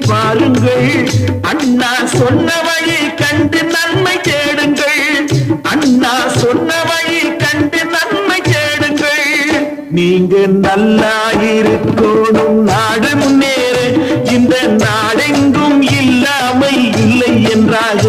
பாருங்கள். அண்ணா சொன்ன வழி கண்டு நன்மை தேடுங்கள். அண்ணா சொன்ன வழி கண்டு நன்மை தேடுங்கள். நீங்க நல்லா இருக்கணும், நாடு முன்னேற. இந்த நாடெங்கும் இல்லாமை இல்லை என்றாக